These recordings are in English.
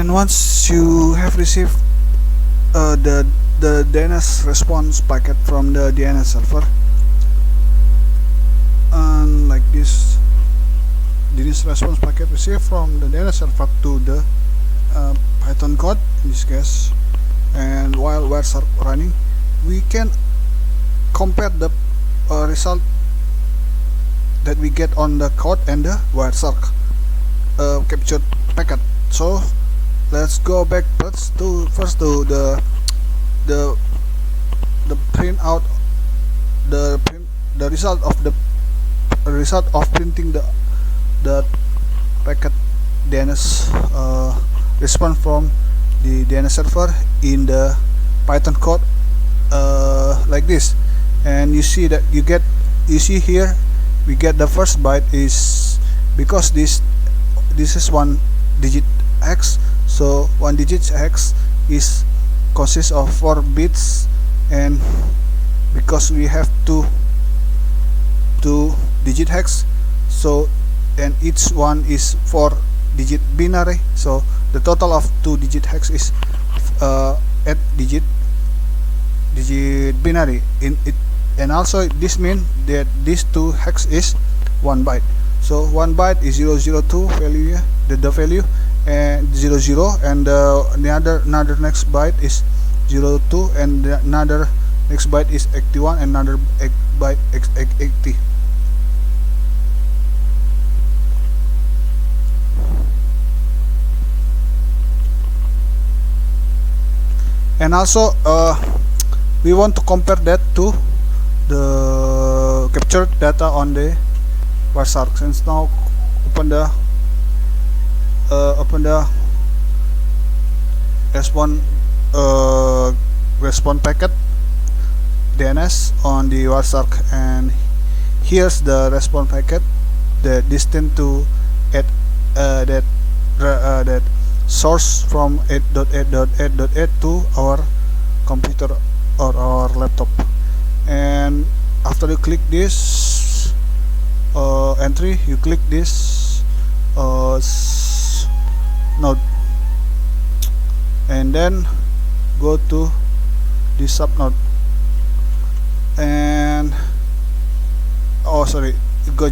And once you have received the DNS response packet from the DNS server, and like this DNS response packet received from the DNS server to the Python code in this case, and while Wireshark running, we can compare the result that we get on the code and the Wireshark captured packet. So let's go back first to the print out the result of printing the packet DNS response from the DNS server in the Python code like this. And you see that you see here we get the first byte is, because this is 1 digit hex, so 1 digit hex is consists of 4 bits, and because we have two digit hex, so and each one is 4 digit binary, so the total of 2 digit hex is 8 digit binary in it. And also this means that this 2 hex is 1 byte, so 1 byte is 002 value, the value, and 00, and another next byte is 02, and another next byte is 81, and another byte 80. And also we want to compare that to the captured data on the Wireshark. Since now open the response packet DNS on the Wireshark, and here's the response packet that destined to add that source from 8.8.8.8 to our computer or our laptop. And after you click this entry, you click this node, and then go to the subnode, and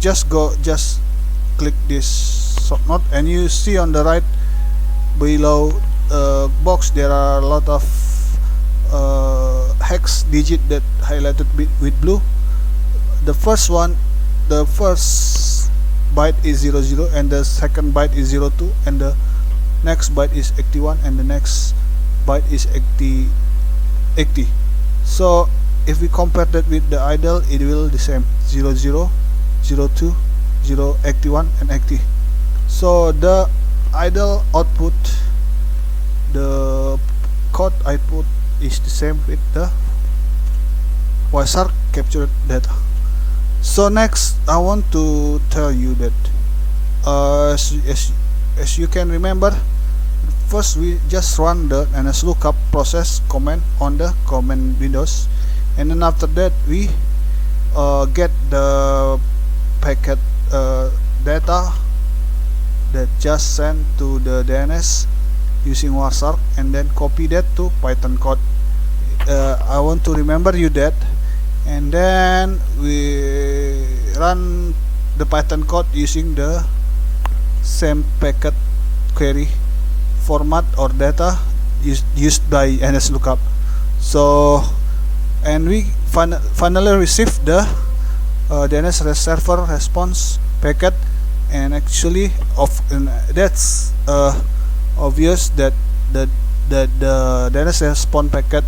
just click this subnode, and you see on the right below box there are a lot of hex digit that highlighted with blue. The first byte is 00, and the second byte is 02, and the next byte is 81, and the next byte is 80. So if we compare that with the idle, it will the same, 00, 02, 81, and 80. So the idle output, the code output is the same with the Wireshark captured data. So next I want to tell you that as you can remember, first we just run the NSLOOKUP process command on the command Windows, and then after that we get the packet data that just sent to the DNS using Wireshark, and then copy that to Python code. I want to remember you that, and then we run the Python code using the same packet query format or data used by NSLOOKUP. So, and we finally received the DNS server response packet, and actually that's obvious that the DNS response packet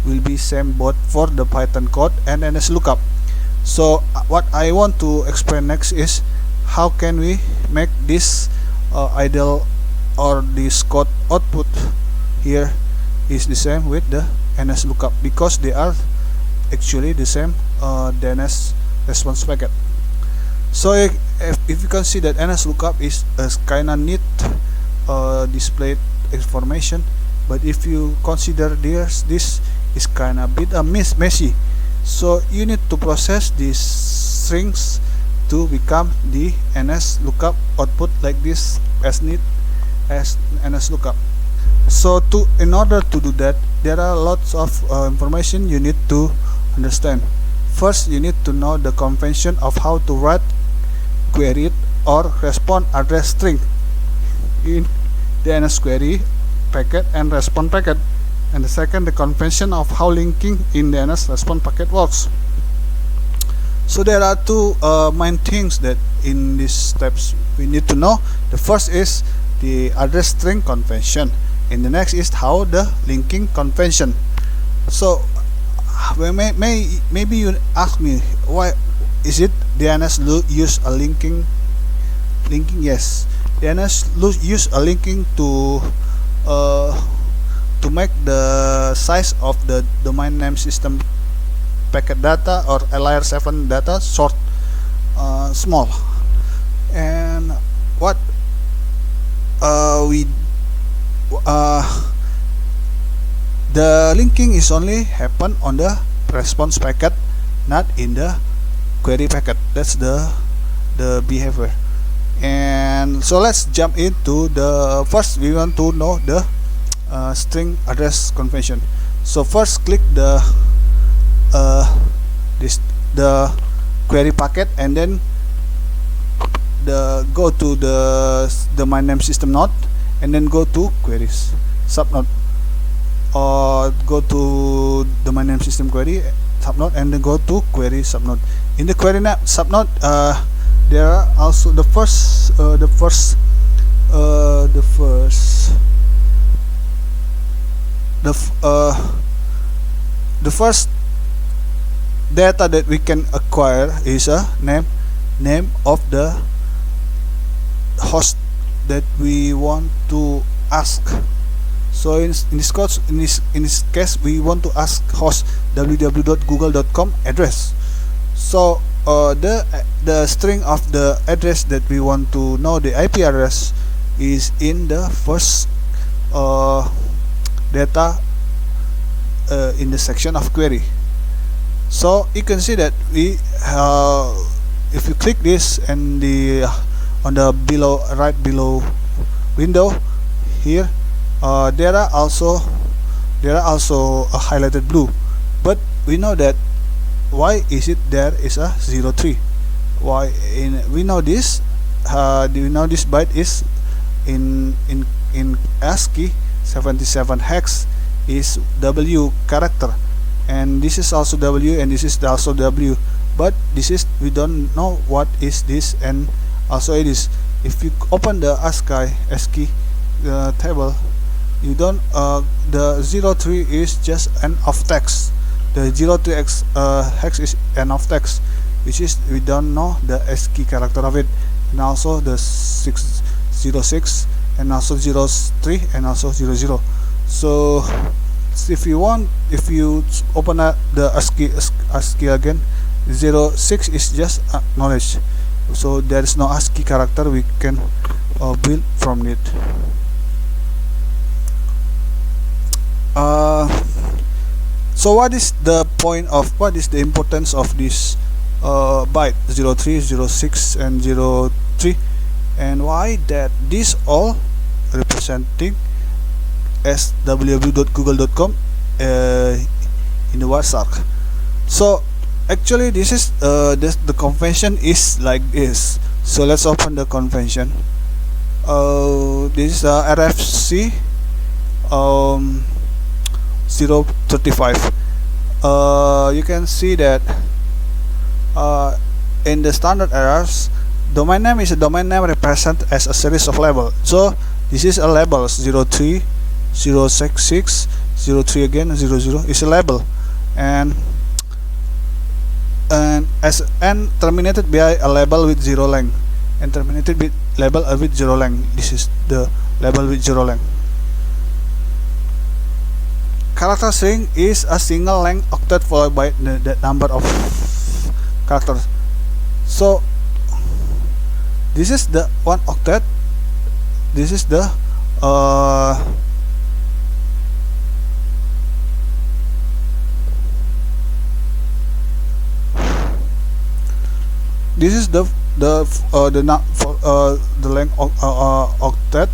will be same both for the Python code and NSLOOKUP. So what I want to explain next is how can we make this idle or this code output here is the same with the NSLOOKUP, because they are actually the same DNS response packet. So if you can see that NSLOOKUP is a kinda neat displayed information, but if you consider this is kinda bit messy, so you need to process these strings to become the NSLOOKUP output like this, as neat as NSLOOKUP. So in order to do that, there are lots of information you need to understand. First, you need to know the convention of how to write, query or respond address string in DNS query packet and response packet. And the second, the convention of how linking in DNS response packet works. So there are two main things that in these steps we need to know. The first is the address string convention, and the next is how the linking convention. So maybe you ask me, why is it DNS use a linking? Yes, DNS use a linking to make the size of the domain name system packet data or layer 7 data short small. And what the linking is only happen on the response packet, not in the query packet. That's the behavior. And so let's jump into the first. We want to know the string address convention. So first click the query packet, and then go to the domain name system node, and then go to queries subnode, or go to domain name system query subnode, and then go to query subnode. In the query subnode, there are also the first data that we can acquire is a name of the host that we want to ask. So in this case, we want to ask host www.google.com address. So the string of the address that we want to know, the IP address, is in the first data in the section of query. So you can see that we if you click this, and on the right below window here, there are also a highlighted blue, but we know that why is it there is a 03. Why? We know this byte is in ASCII 77 hex is W character, and this is also W, and this is also W, but this is, we don't know what is this, and also it is. If you open the ASCII table, you don't the 03 is just end of text. The 03 hex is end of text, which is we don't know the ASCII character of it, and also the 606, and also 03, and also 00. So if you open the ASCII again, 06 is just acknowledged. So there is no ASCII character we can build from it. So what is the importance of this byte 03, 06, and 03, and why that these all representing as www.google.com in the WASARC. So actually this is the convention is like this. So let's open the convention. This is RFC 035. You can see that in the standard errors, domain name is a domain name represented as a series of labels. So this is a label 03, 066, 03 again, 00 is a label, and as n terminated by a label with 0 length, and terminated with label with 0 length. This is the label with 0 length. Character string is a single length octet followed by the number of characters. So this is the one octet. This is the length octet